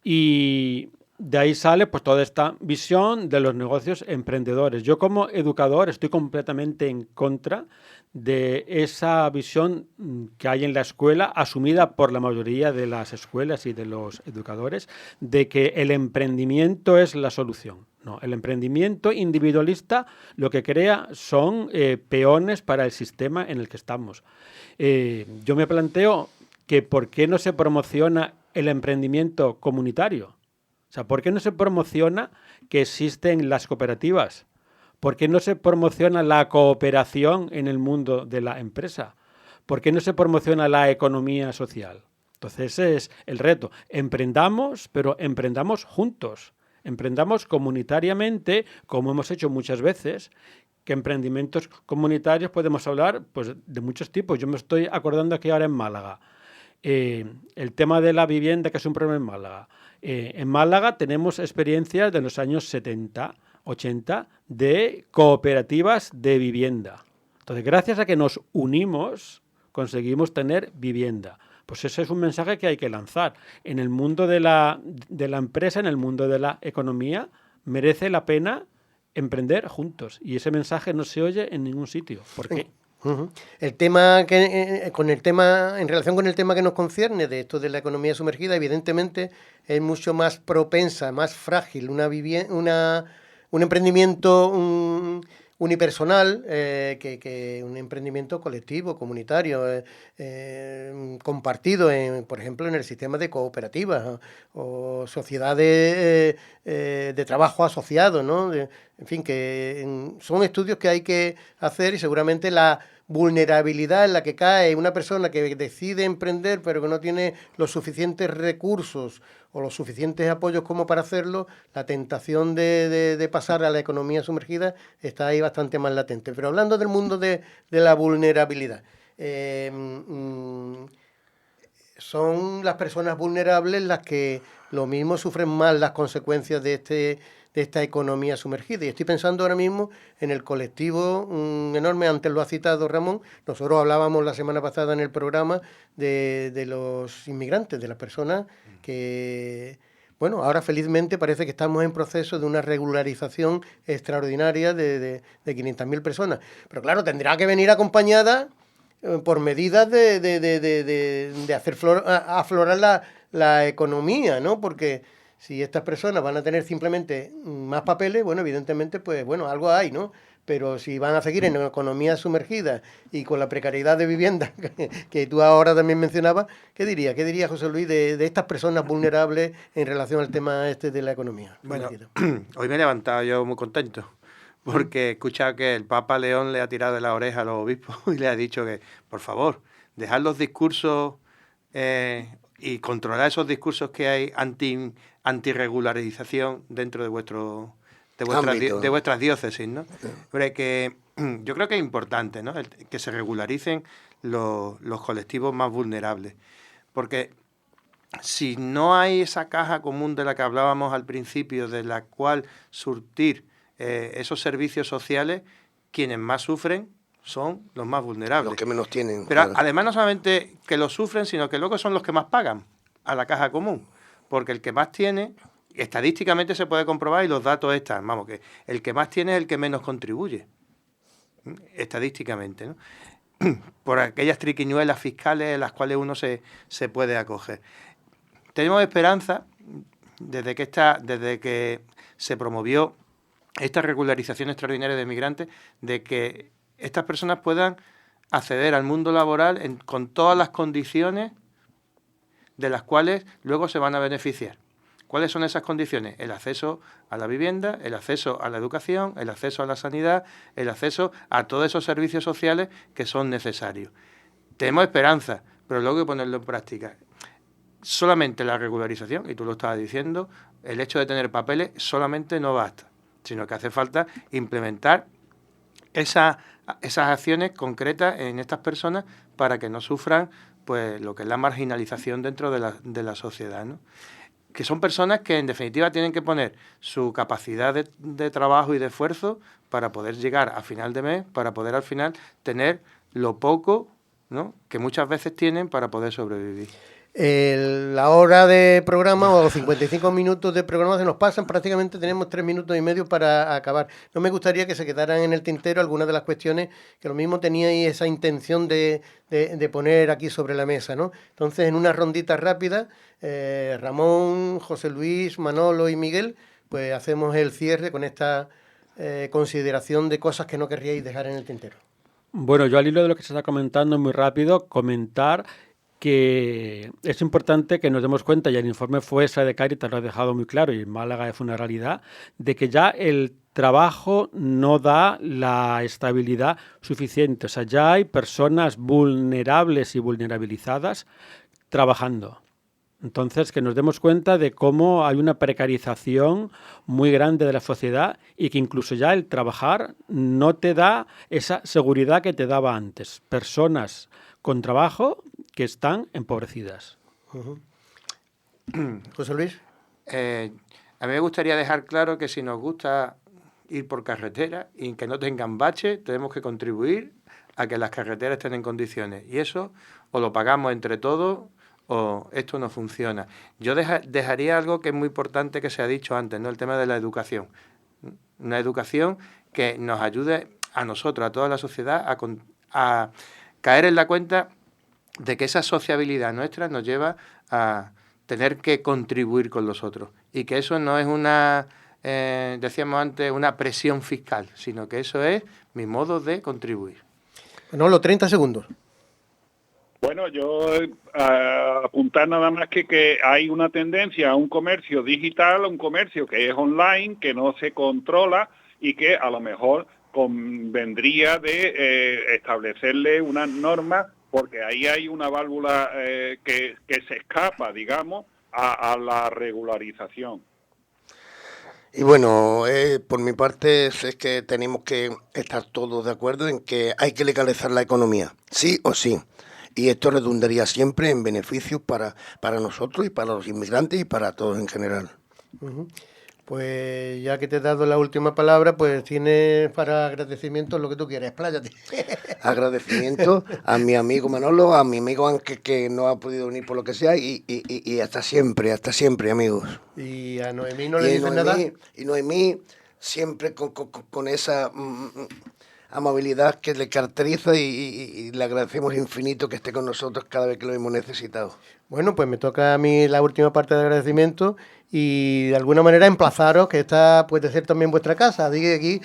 y de ahí sale pues toda esta visión de los negocios emprendedores. Yo como educador estoy completamente en contra de esa visión que hay en la escuela, asumida por la mayoría de las escuelas y de los educadores, de que el emprendimiento es la solución. No, el emprendimiento individualista lo que crea son peones para el sistema en el que estamos. Yo me planteo que ¿por qué no se promociona el emprendimiento comunitario? O sea, ¿por qué no se promociona que existen las cooperativas? ¿Por qué no se promociona la cooperación en el mundo de la empresa? ¿Por qué no se promociona la economía social? Entonces ese es el reto. Emprendamos, pero emprendamos juntos. Emprendamos comunitariamente, como hemos hecho muchas veces, que emprendimientos comunitarios podemos hablar pues, de muchos tipos. Yo me estoy acordando aquí ahora en Málaga. El tema de la vivienda, que es un problema en Málaga. En Málaga tenemos experiencias de los años 70, 80 de cooperativas de vivienda. Entonces, gracias a que nos unimos, conseguimos tener vivienda. Pues ese es un mensaje que hay que lanzar. En el mundo de la empresa, en el mundo de la economía, merece la pena emprender juntos. Y ese mensaje no se oye en ningún sitio. ¿Por qué? Uh-huh. El tema en relación con el tema que nos concierne de esto de la economía sumergida, evidentemente es mucho más propensa, más frágil un emprendimiento unipersonal que un emprendimiento colectivo, comunitario, compartido, por ejemplo, en el sistema de cooperativas o sociedades de trabajo asociado, ¿no? En fin, que son estudios que hay que hacer y seguramente la vulnerabilidad en la que cae una persona que decide emprender pero que no tiene los suficientes recursos o los suficientes apoyos como para hacerlo, la tentación de pasar a la economía sumergida está ahí bastante más latente. Pero hablando del mundo de la vulnerabilidad, son las personas vulnerables las que lo mismo sufren más las consecuencias de esta economía sumergida. Y estoy pensando ahora mismo en el colectivo enorme, antes lo ha citado Ramón, nosotros hablábamos la semana pasada en el programa de los inmigrantes, de las personas que, bueno, ahora felizmente parece que estamos en proceso de una regularización extraordinaria de 500.000 personas. Pero claro, tendrá que venir acompañada por medidas de hacer aflorar la economía, ¿no? Porque si estas personas van a tener simplemente más papeles, bueno, evidentemente, pues bueno, algo hay, ¿no? Pero si van a seguir en una economía sumergida y con la precariedad de vivienda que tú ahora también mencionabas, ¿qué diría José Luis de estas personas vulnerables en relación al tema este de la economía? Bueno, hoy me he levantado yo muy contento, porque he escuchado que el Papa León le ha tirado de la oreja a los obispos y le ha dicho que, por favor, dejad los discursos y controlar esos discursos que hay antirregularización dentro de vuestras diócesis, ¿no? Pero que yo creo que es importante, ¿no? Que se regularicen los colectivos más vulnerables, porque si no hay esa caja común de la que hablábamos al principio, de la cual surtir esos servicios sociales, quienes más sufren son los más vulnerables. Los que menos tienen. Pero claro. además no solamente que los sufren, sino que luego son los que más pagan a la caja común, porque el que más tiene, estadísticamente se puede comprobar y los datos están, vamos, que el que más tiene es el que menos contribuye, estadísticamente, ¿no? Por aquellas triquiñuelas fiscales en las cuales uno se puede acoger. Tenemos esperanza desde que se promovió esta regularización extraordinaria de migrantes, de que estas personas puedan acceder al mundo laboral con todas las condiciones de las cuales luego se van a beneficiar. ¿Cuáles son esas condiciones? El acceso a la vivienda, el acceso a la educación, el acceso a la sanidad, el acceso a todos esos servicios sociales que son necesarios. Tenemos esperanza, pero luego hay que ponerlo en práctica. Solamente la regularización, y tú lo estabas diciendo, el hecho de tener papeles solamente no basta, sino que hace falta implementar esas acciones concretas en estas personas para que no sufran pues lo que es la marginalización dentro de la sociedad, ¿no? Que son personas que en definitiva tienen que poner su capacidad de trabajo y de esfuerzo para poder llegar a final de mes, para poder al final tener lo poco, ¿no?, que muchas veces tienen para poder sobrevivir. La hora de programa o los 55 minutos de programa se nos pasan, prácticamente tenemos 3 minutos y medio para acabar. No me gustaría que se quedaran en el tintero algunas de las cuestiones que lo mismo teníais esa intención de poner aquí sobre la mesa, ¿no? Entonces, en una rondita rápida, Ramón, José Luis, Manolo y Miguel, pues hacemos el cierre con esta consideración de cosas que no querríais dejar en el tintero. Bueno, yo al hilo de lo que se está comentando, muy rápido, comentar que es importante que nos demos cuenta, y el informe FUESA de Cáritas lo ha dejado muy claro, y en Málaga es una realidad, de que ya el trabajo no da la estabilidad suficiente. O sea, ya hay personas vulnerables y vulnerabilizadas trabajando. Entonces, que nos demos cuenta de cómo hay una precarización muy grande de la sociedad y que incluso ya el trabajar no te da esa seguridad que te daba antes. Personas con trabajo que están empobrecidas. José Luis. A mí me gustaría dejar claro que si nos gusta ir por carretera y que no tengan bache, tenemos que contribuir a que las carreteras estén en condiciones. Y eso o lo pagamos entre todos o esto no funciona. Yo dejaría algo que es muy importante que se ha dicho antes, ¿no? El tema de la educación. Una educación que nos ayude a nosotros, a toda la sociedad, a caer en la cuenta de que esa sociabilidad nuestra nos lleva a tener que contribuir con los otros y que eso no es una, decíamos antes, una presión fiscal, sino que eso es mi modo de contribuir. Manolo, 30 segundos. Bueno, yo apuntar nada más que hay una tendencia a un comercio digital, a un comercio que es online, que no se controla y que a lo mejor convendría de establecerle unas normas, porque ahí hay una válvula que se escapa, digamos, a la regularización. Y bueno, por mi parte es que tenemos que estar todos de acuerdo en que hay que legalizar la economía, sí o sí. Y esto redundaría siempre en beneficios para nosotros y para los inmigrantes y para todos en general. Uh-huh. Pues ya que te he dado la última palabra, pues tienes para agradecimientos lo que tú quieras, expláyate. Agradecimiento a mi amigo Manolo, a mi amigo Ángel que no ha podido venir por lo que sea y hasta siempre, amigos. Y a Noemí no le dices nada. Y Noemí siempre con esa amabilidad que le caracteriza y le agradecemos infinito que esté con nosotros cada vez que lo hemos necesitado. Bueno, pues me toca a mí la última parte de agradecimiento y de alguna manera emplazaros que esta puede ser también vuestra casa. Así que aquí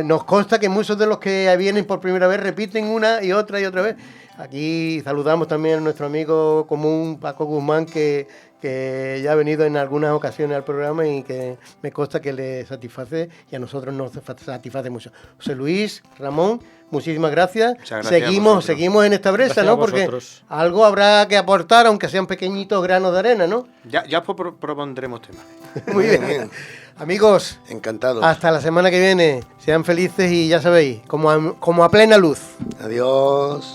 nos consta que muchos de los que vienen por primera vez repiten una y otra vez. Aquí saludamos también a nuestro amigo común Paco Guzmán, que ya ha venido en algunas ocasiones al programa y que me consta que le satisface y a nosotros nos satisface mucho. José Luis, Ramón, muchísimas gracias. Muchas gracias Seguimos en esta brecha, Gracias ¿no? a Porque vosotros. algo habrá que aportar, aunque sean pequeñitos granos de arena, ¿no? Ya propondremos temas. Muy bien. Amigos, Encantado. hasta la semana que viene. Sean felices y ya sabéis, como a plena luz. Adiós.